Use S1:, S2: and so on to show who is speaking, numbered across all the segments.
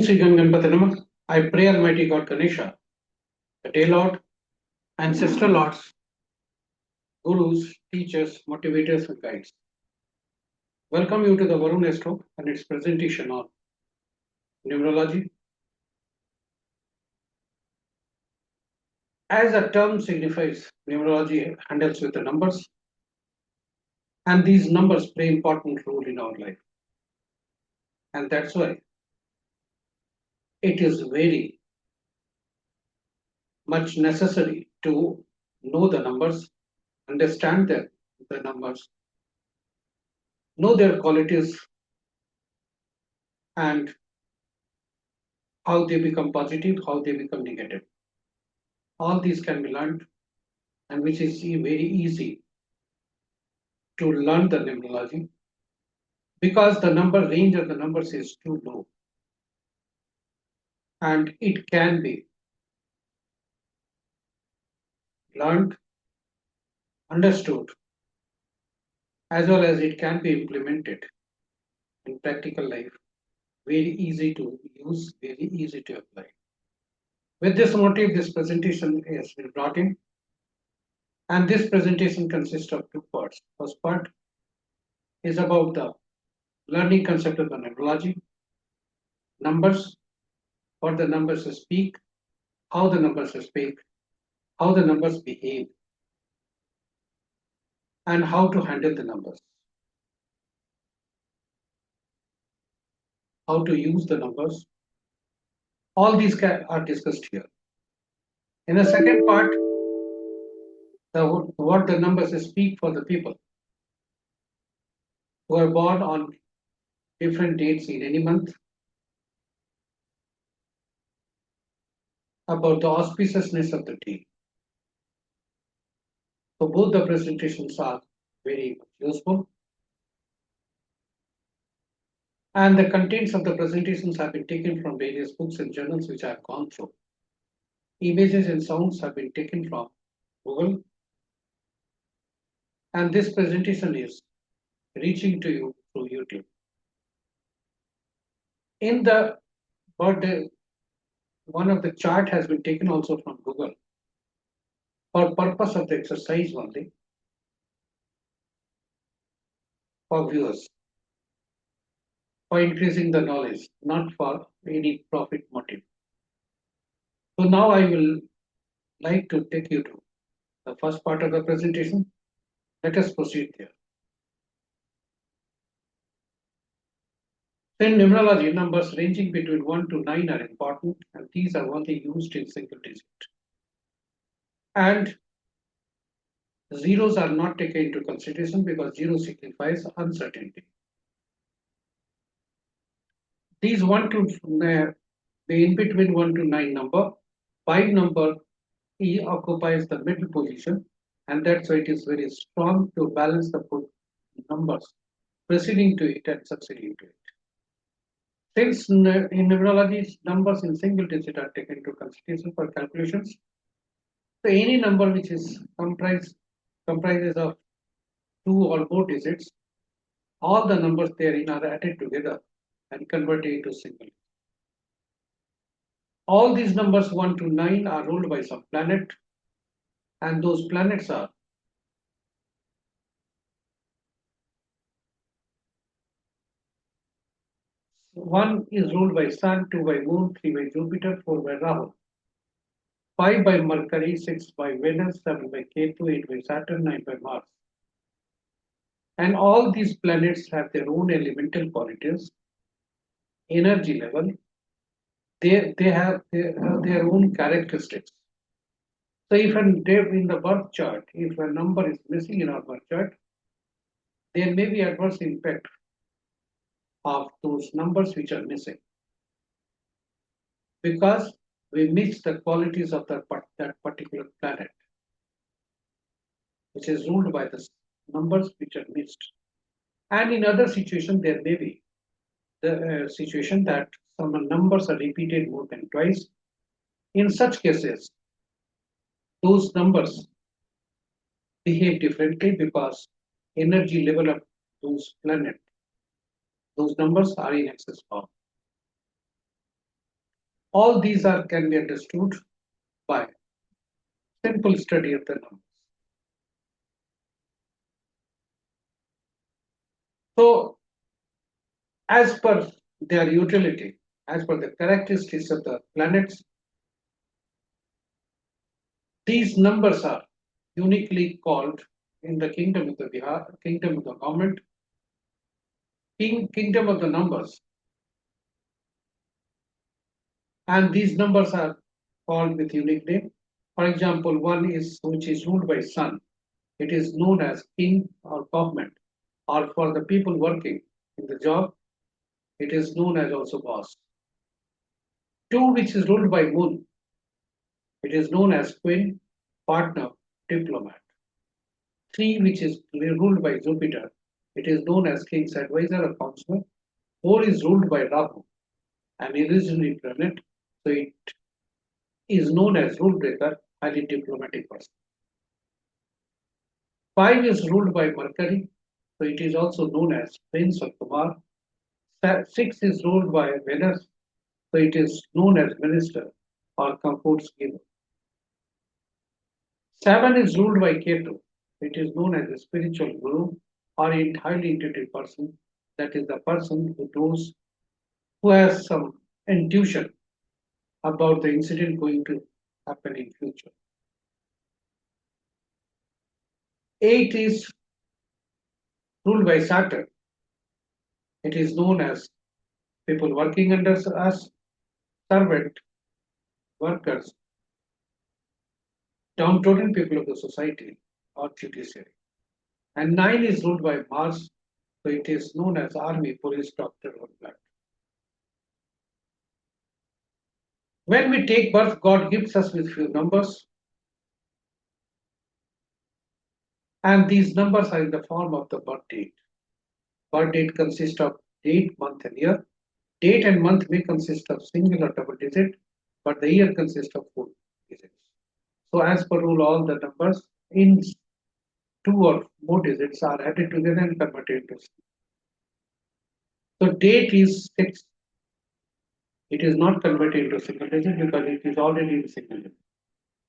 S1: Sri Ganganpati Namah. I pray Almighty God Ganesha, the day Lord, ancestral lords, gurus, teachers, motivators, and guides. Welcome you to the Varun Astro and its presentation on numerology. As the term signifies, numerology handles with the numbers, and these numbers play important role in our life. And that's why it is very much necessary to know the numbers, understand the numbers, know their qualities, and how they become positive, how they become negative. All these can be learned, and which is very easy to learn the numerology because the number range of the numbers is too low, and it can be learned, understood, as well as it can be implemented in practical life. Very easy to use, very easy to apply. With this motive, this presentation has been brought in, and this presentation consists of two parts. First part is about the learning concept of the numerology, numbers, what the numbers speak, how the numbers speak, how the numbers behave, and how to handle the numbers, how to use the numbers. All these are discussed here. In the second part, what the numbers speak for the people who are born on different dates in any month, about the auspiciousness of the day. So both the presentations are very useful. And the contents of the presentations have been taken from various books and journals which I have gone through. Images and sounds have been taken from Google. And this presentation is reaching to you through YouTube. In the birthday, one of the chart has been taken also from Google for purpose of the exercise only for viewers, for increasing the knowledge, not for any profit motive. So now I will like to take you to the first part of the presentation. Let us proceed there. In numerology, numbers ranging between 1 to 9 are important, and these are only used in single digit. And zeros are not taken into consideration because zero signifies uncertainty. These 1 to the in between 1 to 9 number, 5 number E occupies the middle position, and that's why it is very strong to balance the numbers preceding to it and succeeding to it. Since in numerology, numbers in single digit are taken into consideration for calculations, so any number which is comprises of 2 or more digits, all the numbers therein are added together and converted into single. All these numbers 1 to 9 are ruled by some planet, and those planets are one is ruled by Sun, 2 by Moon, 3 by Jupiter, 4 by Rahu, 5 by Mercury, 6 by Venus, 7 by Ketu, 8 by Saturn, 9 by Mars. And all these planets have their own elemental qualities, energy level, they have their own characteristics. So if in the birth chart, if a number is missing in our birth chart, there may be adverse impact of those numbers which are missing, because we mix the qualities of that particular planet, which is ruled by the numbers which are mixed. And in other situations, there may be the situation that some numbers are repeated more than twice. In such cases, those numbers behave differently because energy level of those planets, those numbers are in excess of. All these can be understood by simple study of the numbers. So, as per their utility, as per the characteristics of the planets, these numbers are uniquely called in the kingdom of the Vihar, kingdom of the government, kingdom of the numbers, and these numbers are called with unique name. For example, one is which is ruled by sun. It is known as king or government, or for the people working in the job, it is known as also boss. Two, which is ruled by moon, it is known as queen, partner, diplomat. Three, which is ruled by Jupiter, it is known as king's advisor or counselor. Four is ruled by Rahu, an illusionary planet, so it is known as rule breaker, highly diplomatic person. Five is ruled by Mercury, so it is also known as Prince of Kumar. Six is ruled by Venus, so it is known as Minister or Comforts Giver. Seven is ruled by Ketu. It is known as a spiritual guru or a highly intuitive person. That is the person who knows, who has some intuition about the incident going to happen in future. Eight is ruled by Saturn. It is known as people working under us, servant, workers, downtrodden people of the society or judiciary. And nine is ruled by Mars, so it is known as army, police, doctor, or blood. When we take birth, God gives us with few numbers, and these numbers are in the form of the birth date. Birth date consists of date, month, and year. Date and month may consist of single or double digit, but the year consists of four digits. So, as per rule, all the numbers in two or more digits are added together and converted into. So, date is 6. It is not converted into single digit because it is already in single digit.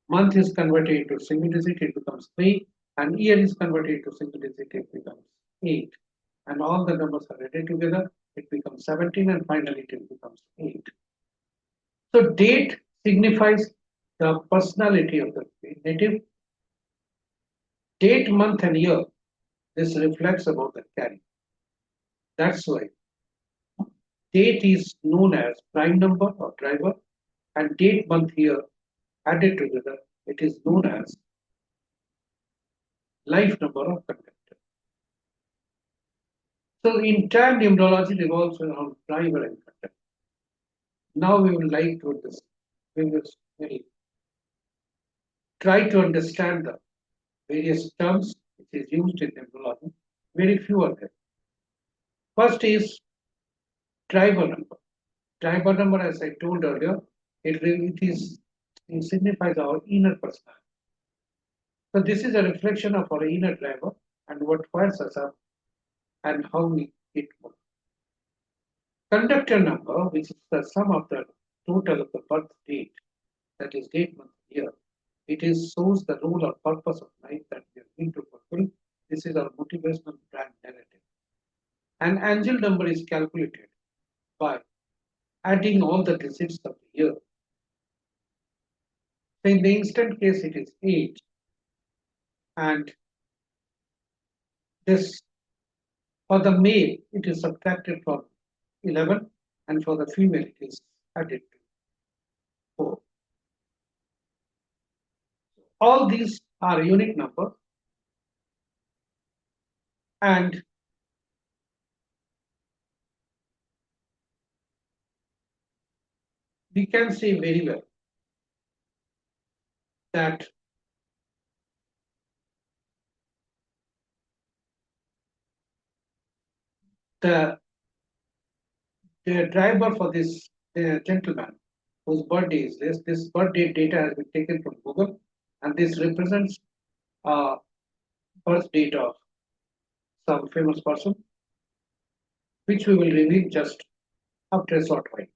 S1: Month is converted into single digit, it becomes 3, and year is converted into single digit, it becomes 8. And all the numbers are added together, it becomes 17, and finally it becomes 8. So, date signifies the personality of the native. Date, month, and year, this reflects about the character. That's why date is known as prime number or driver, and date, month, year added together, it is known as life number or conductor. So, entire numerology revolves around driver and conductor. Now, we would like to will try to understand the various terms which is used in numerology. Very few are there. First is driver number. Driver number, as I told earlier, it signifies our inner personality. So this is a reflection of our inner driver and what fires us up and how we it works. Conductor number, which is the sum of the total of the birth date, that is date, month, year. It is shows the role or purpose of life that we are going to fulfill. This is our motivational brand narrative. An angel number is calculated by adding all the digits of the year. So in the instant case, it is 8, and this for the male it is subtracted from 11, and for the female it is added to 4. All these are unique numbers, and we can say very well that the the driver for this gentleman whose birthday is this birthday data has been taken from Google, and this represents birth date of some famous person, which we will reveal just after a short while.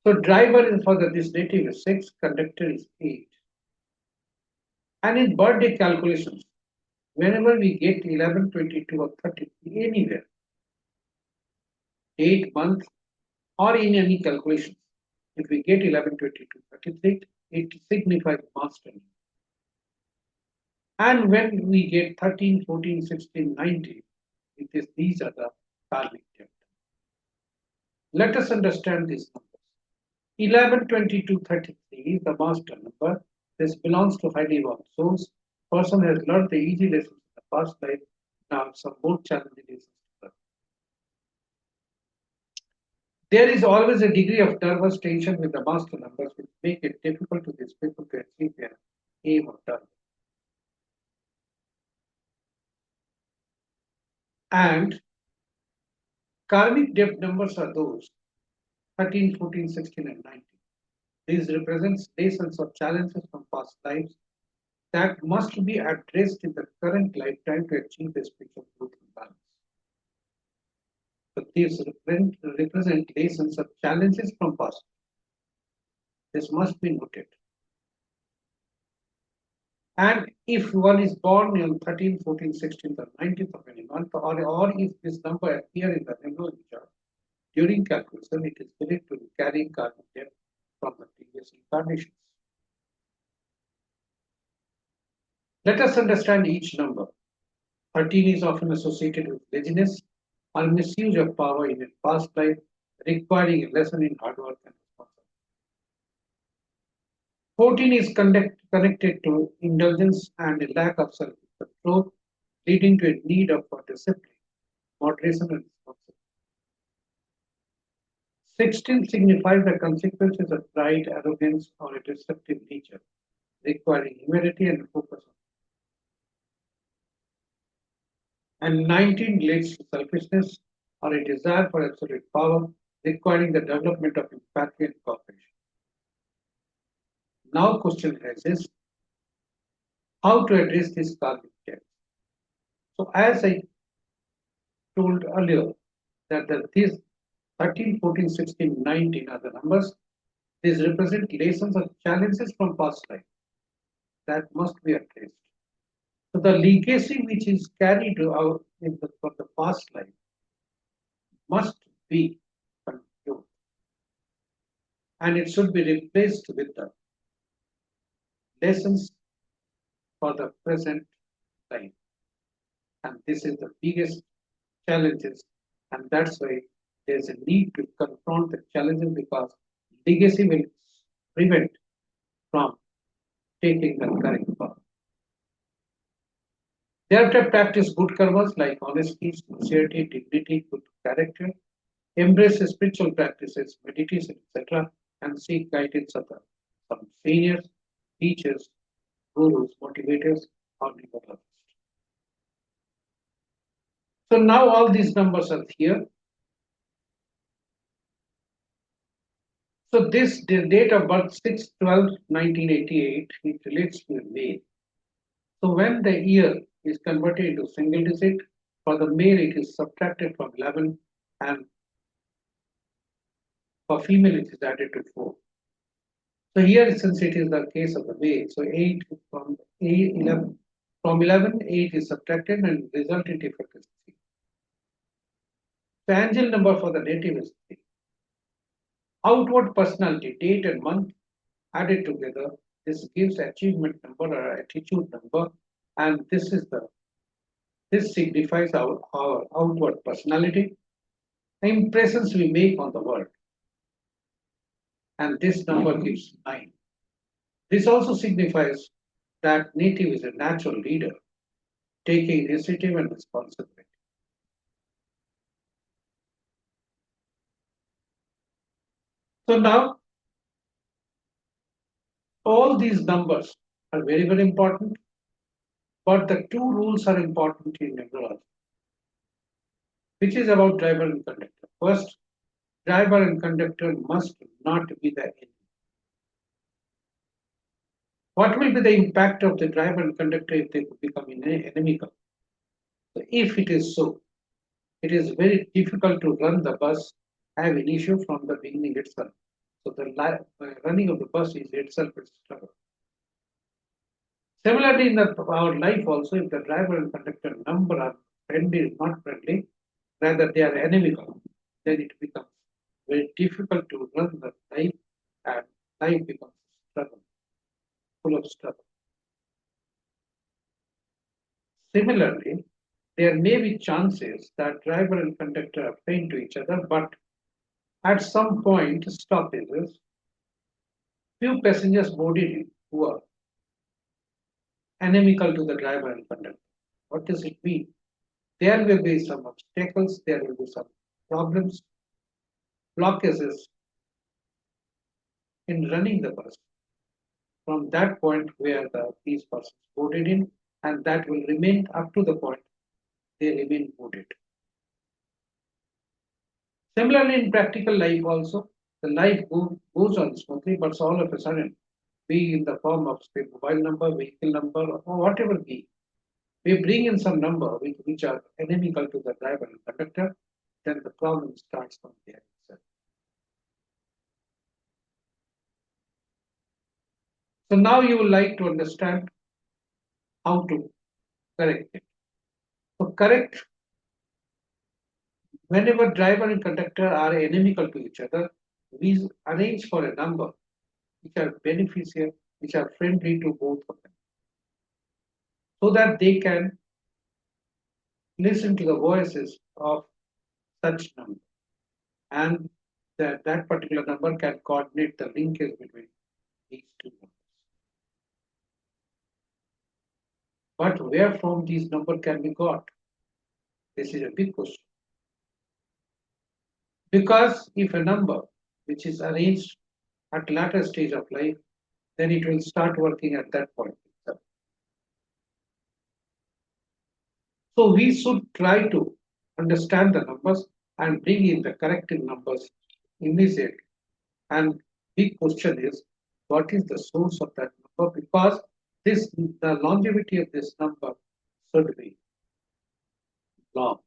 S1: So driver is for this native is 6, conductor is 8. And in birthday calculations, whenever we get 11, 22 or 30, anywhere, date, month, or in any calculations, if we get 11, 22, 33, it signifies mastery. And when we get 13, 14, 16, 19, these are the karmic debt. Let us understand these numbers. 11, 22, 33 is the master number. This belongs to highly evolved souls. Person has learned the easy lessons in the past life. Now some more challenging lessons to learn. There is always a degree of nervous tension with the master numbers, which make it difficult to these people to achieve their aim or target. And karmic debt numbers are those 13, 14, 16, and 19. These represent lessons or challenges from past lives that must be addressed in the current lifetime to achieve the spiritual growth and balance. So these represent lessons or challenges from past. This must be noted. And if one is born on 13th, 14th, 16th, or 19th of any month, or if this number appears in the numerology chart during calculation, it is believed to be carrying karmic debt from the previous incarnations. Let us understand each number. 13 is often associated with laziness or misuse of power in a past life, requiring a lesson in hard work and responsibility. 14 is connected to indulgence and a lack of self-control, leading to a need for discipline, moderation, and responsibility. 16 signifies the consequences of pride, arrogance, or a destructive nature, requiring humility and focus. And 19 relates to selfishness or a desire for absolute power, requiring the development of empathy and cooperation. Now, question arises: how to address this karmic debt? So, as I told earlier, that these 13, 14, 16, 19 are the numbers. These represent lessons or challenges from past life that must be addressed. So the legacy which is carried out from the past life must be continued, and it should be replaced with the lessons for the present life. And this is the biggest challenges, and that's why there's a need to confront the challenges, because legacy will prevent from taking the correct path. They have to practice good karmas like honesty, sincerity, dignity, good character, embrace spiritual practices, meditation, etc., and seek guidance of some seniors, teachers, gurus, motivators, or numerologists. So now all these numbers are here. So this the date of birth 6/12/1988, it relates to a male. So when the year is converted into single digit, for the male it is subtracted from 11, and for female it is added to 4. So here, since it is the case of the male, so 8 from 11, from 11, 8 is subtracted and resultant effect is 3. The angel number for the native is 3. Outward personality, date and month added together, this gives achievement number or attitude number, and this signifies our outward personality, the impressions we make on the world, and this number gives 9. This also signifies that native is a natural leader, taking initiative and responsibility. So now, all these numbers are very, very important, but the two rules are important in numerology, which is about driver and conductor. First, driver and conductor must not be the enemy. What will be the impact of the driver and conductor if they become inimical? So if it is so, it is very difficult to run the bus ab initio from the beginning itself. So the running of the bus is itself a struggle. Similarly, in our life also, if the driver and conductor number are friendly, not friendly, rather they are enemical, then it becomes very difficult to run the life, and life becomes struggle, full of struggle. Similarly, there may be chances that driver and conductor are friendly to each other, but at some point, stoppages, few passengers boarded in who are inimical to the driver and conductor. What does it mean? There will be some obstacles, there will be some problems, blockages in running the bus from that point where these persons voted in, and that will remain up to the point they remain voted. Similarly, in practical life also, the life goes on smoothly, but all of a sudden, be in the form of say, mobile number, vehicle number, or whatever be, we bring in some number which are inimical to the driver and conductor, then the problem starts from there itself. So now you would like to understand how to correct it. So correct whenever driver and conductor are inimical to each other, we arrange for a number which are beneficial, which are friendly to both of them, so that they can listen to the voices of such number, and that particular number can coordinate the linkage between these two numbers. But where from these number can be got? This is a big question. Because if a number which is arranged at latter stage of life, then it will start working at that point itself. So we should try to understand the numbers and bring in the corrective numbers immediately. And big question is, what is the source of that number? Because the longevity of this number should be long.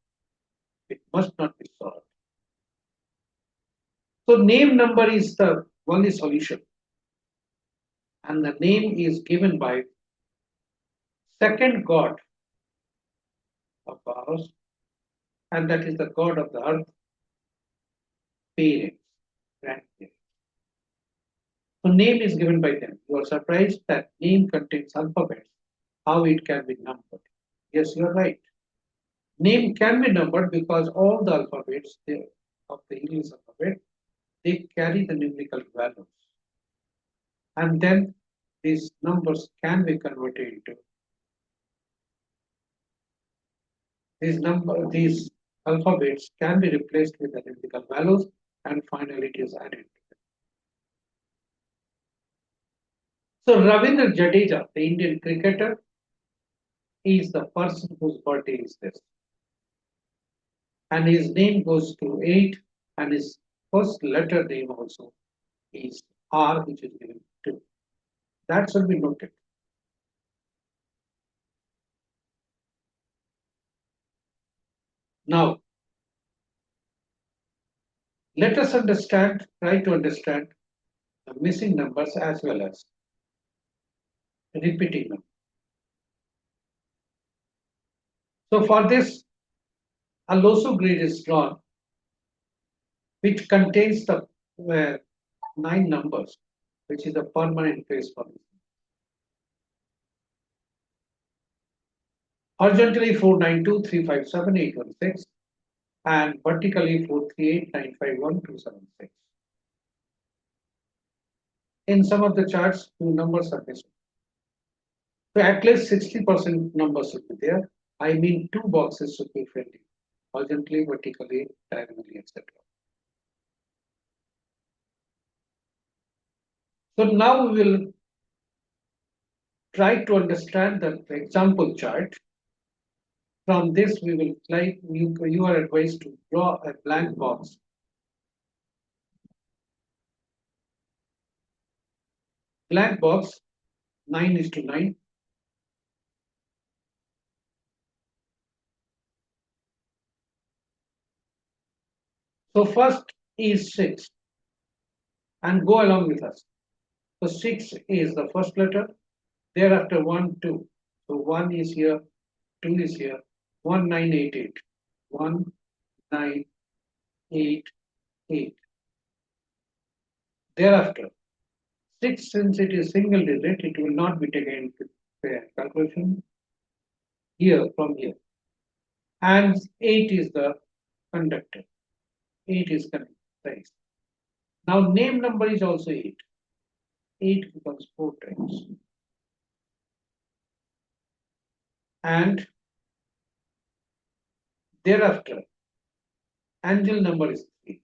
S1: It must not be short. So name number is the only solution. And the name is given by second God of ours, and that is the God of the earth, parents, grandparents. So name is given by them. You are surprised that name contains alphabets. How it can be numbered? Yes, you are right. Name can be numbered because all the alphabets of the English alphabet, they carry the numerical values. And then these numbers can be converted into these alphabets can be replaced with the numerical values, and finally it is added. So Ravindra Jadeja, the Indian cricketer, is the person whose birthday is this. And his name goes to 8, and his first letter name also is R, which is given 2. That should be noted. Now, let us try to understand the missing numbers as well as repeating them. So for this, a Losu grid is drawn, which contains the 9 numbers, which is a permanent place for this. Horizontally 492357816 and vertically 438951276. In some of the charts, 2 numbers are missing. So at least 60% numbers should be there. I mean 2 boxes should be filled in, horizontally, vertically, diagonally, etc. So now we will try to understand the example chart. From this, we will you are advised to draw a blank box. Blank box 9:9. So first is 6, and go along with us. So 6 is the first letter, thereafter 1, 2. So 1 is here, 2 is here, 1988. 1988. Thereafter, 6, since it is single digit, it will not be taken into calculation here from here. And 8 is the conductor. 8 is connected. Now name number is also 8. 8 becomes 4 times. And thereafter, angel number is 3.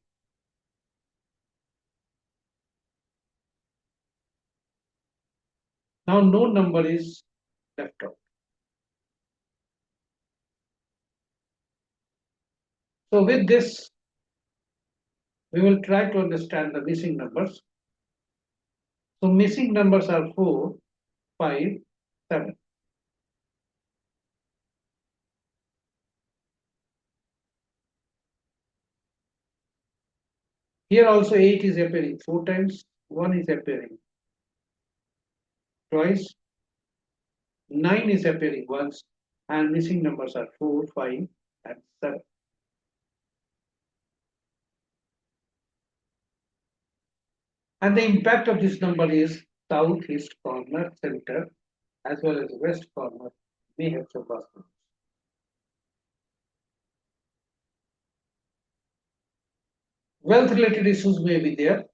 S1: Now no number is left out. So with this, we will try to understand the missing numbers. So missing numbers are 4, 5, 7. Here also 8 is appearing 4 times, 1 is appearing twice, 9 is appearing once, and missing numbers are 4, 5, and 7. And the impact of this number is southeast corner, center, as well as west corner may have some basket. Wealth related issues may be there.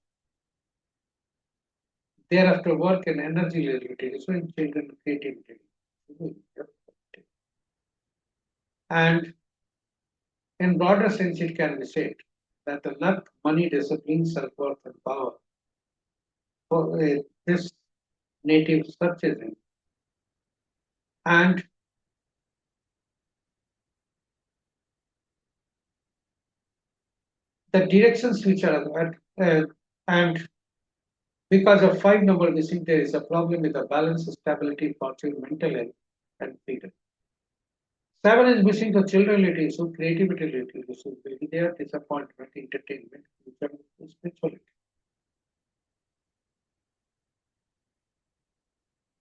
S1: Thereafter, work and energy related issues in children creativity. And in broader sense, it can be said that the luck, money, discipline, self-worth, and power for this native searches in. And the directions which are and because of 5 number missing, there is a problem with the balance, stability, fortune, mental health, and freedom. 7 is missing the children related issue, creativity related issue, maybe there, disappointment, entertainment, spirituality.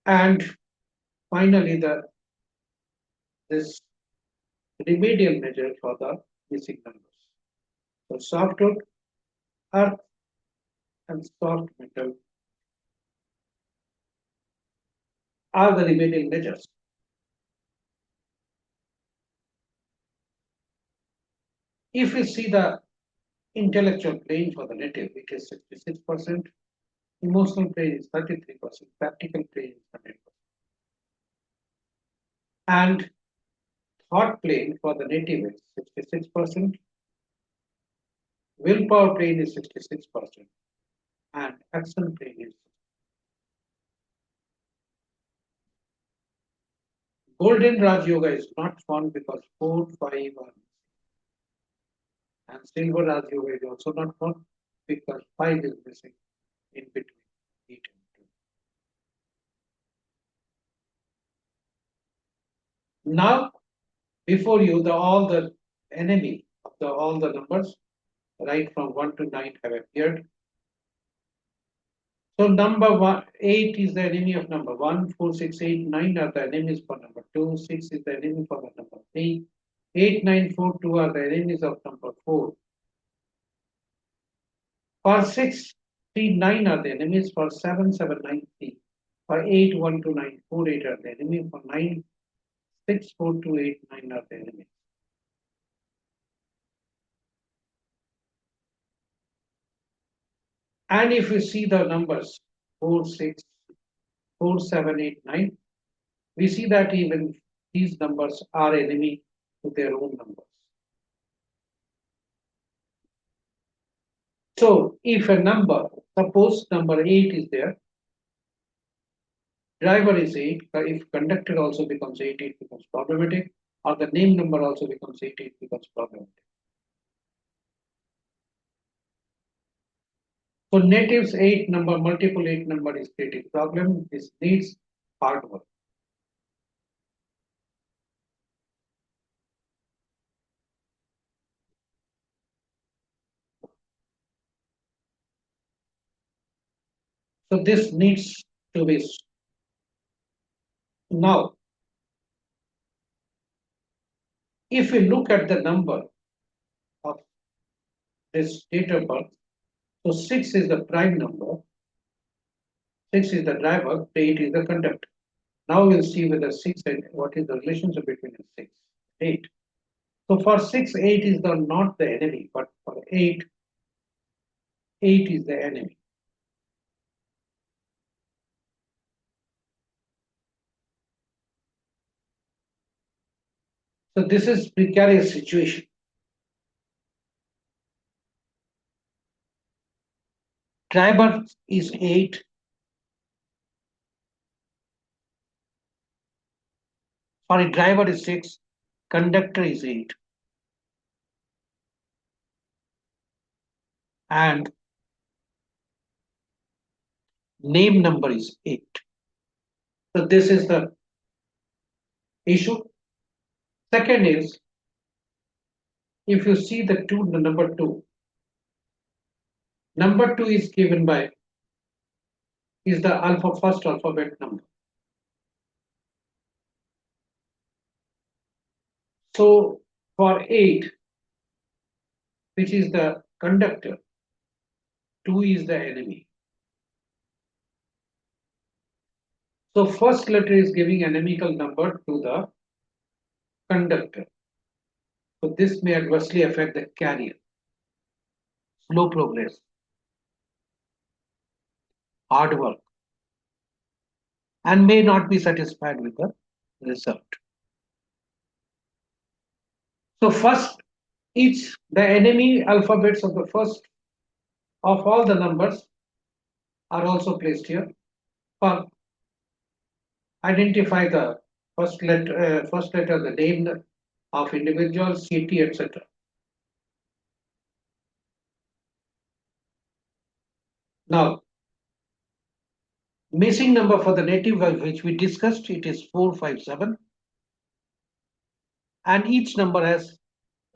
S1: And finally, this remedial measure for the missing numbers. So softwood, earth, and soft metal are the remedial measures. If we see the intellectual plane for the native, it is 66%, emotional plane is 33%, practical plane is 100%. And thought plane for the native is 66%, willpower plane is 66%, and action plane is. Golden Raj Yoga is not found because 4, 5 are. And silver Raj Yoga is also not found because 5 is missing in between 8 and 2. Now, before you, all the enemy of all the numbers, right from 1 to 9, have appeared. So number 8 is the enemy of number 1, 4, 6, 8, 9 are the enemies for number 2, 6 is the enemy for the number 3, 8, 9, 4, 2 are the enemies of number 4. For 6, 3, 9 are the enemies. For 7, 7, 9, 3. For 8, 1, 2, 9, 4, 8 are the enemy. For 9, 6, 4, 2, 8, 9 are the enemies. And if you see the numbers 4, 6, 4, 7, 8, 9, we see that even these numbers are enemy to their own numbers. So if a number, suppose number 8 is there, driver is 8, if conductor also becomes 8, it becomes problematic, or the name number also becomes 8, it becomes problematic. So natives 8 number, multiple 8 number is creating problem. This needs hard work. So this needs to be now. If we look at the number of this date of birth, so 6 is the prime number, 6 is the driver, 8 is the conductor. Now we'll see whether 6 and what is the relationship between the 6 and 8. So for 6, 8 is not the enemy, but for 8, 8 is the enemy. So this is precarious situation. Driver is 8. Sorry, driver is 6. Conductor is 8. And name number is 8. So this is the issue. Second is, if you see the number 2 is given by, is the first alphabet number. So for 8, which is the conductor, 2 is the enemy. So first letter is giving inimical number to the conductor. So this may adversely affect the carrier. Slow progress, hard work, and may not be satisfied with the result. So first, the enemy alphabets of the first of all the numbers are also placed here for identify the first letter, the name of individual, city, etc. Now, missing number for the native, which we discussed, it is 457, and each number has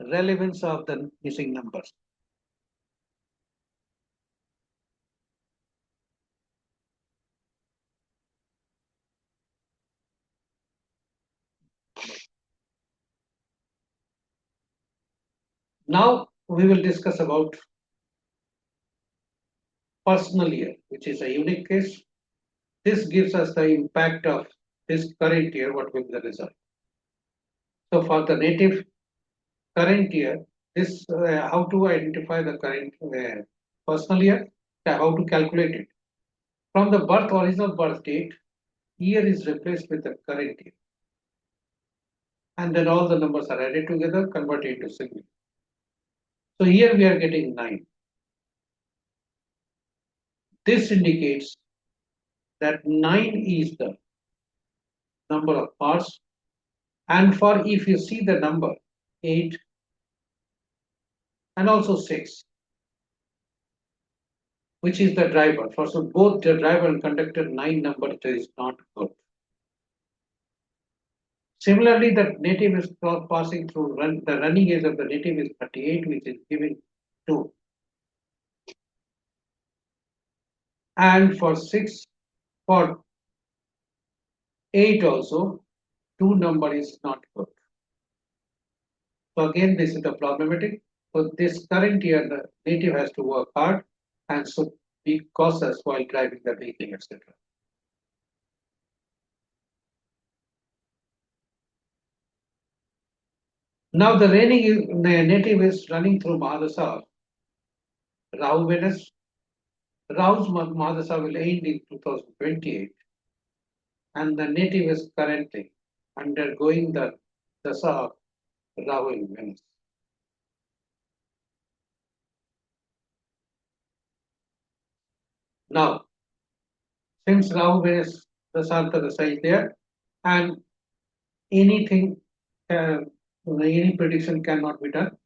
S1: relevance of the missing numbers. Now we will discuss about personal year, which is a unique case. This gives us the impact of this current year, what will be the result. So for the native current year, this how to identify the current personal year, how to calculate it. From the original birth date, year is replaced with the current year. And then all the numbers are added together, converted into single. So here we are getting 9. This indicates that 9 is the number of parts. And for if you see the number 8 and also 6, which is the driver. For so both the driver and conductor, 9 number is not good. Similarly, the native is passing through the running age of the native is 38, which is giving 2. And for 8 also, 2 number is not good. So again, this is the problematic. So this current year, the native has to work hard and so be cautious while driving the vehicle, etc. Now the native is running through Mahadasa, Rahu Venus. Rahu's Mahadasa will end in 2028, and the native is currently undergoing the Dasa of Rahu in Venus. Now, since Rahu Venus Dasanta Dasa is there, and anything, any prediction cannot be done,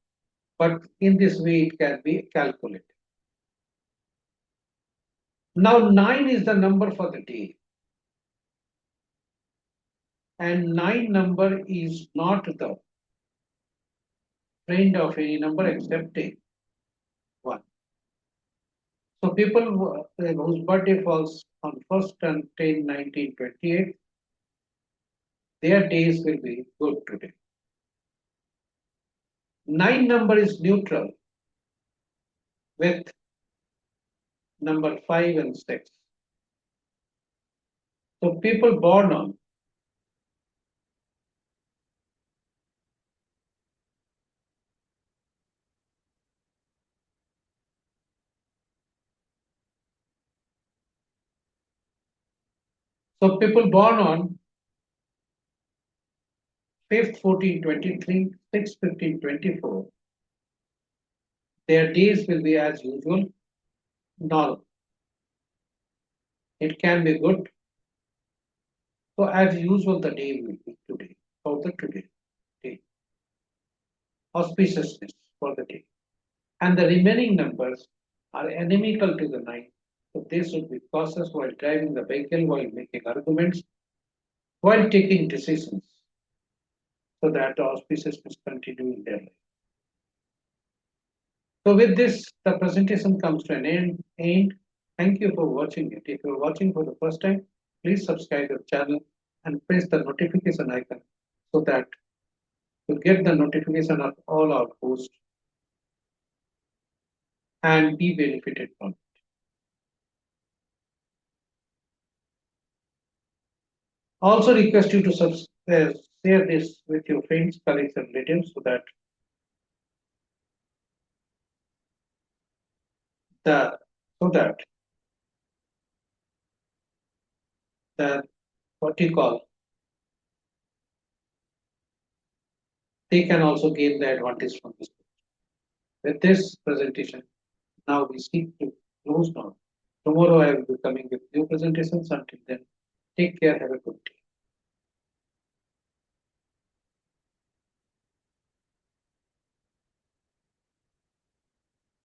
S1: but in this way it can be calculated. Now 9 is the number for the day, and 9 number is not the friend of any number except 1. So people whose birthday falls on 1st and 10, 1928, their days will be good today. 9 number is neutral with number 5 and 6. So people born on so people born on 5th, 14, 23, 6, 15, 24, their days will be as usual, null. It can be good. So as usual, the day will be today, for the today day, auspiciousness for the day. And the remaining numbers are inimical to the 9. So they should be cautious while driving the vehicle, while making arguments, while taking decisions, so that the auspiciousness continue in their life. So with this, the presentation comes to an end. Thank you for watching it. If you're watching for the first time, please subscribe the channel and press the notification icon so that you get the notification of all our posts and be benefited from it. Also request you to share this with your friends, colleagues, and relatives so that the so that the what you call they can also gain the advantage from this. With this presentation, now we seek to close down. Tomorrow I will be coming with new presentations. Until then, take care. Have a good day.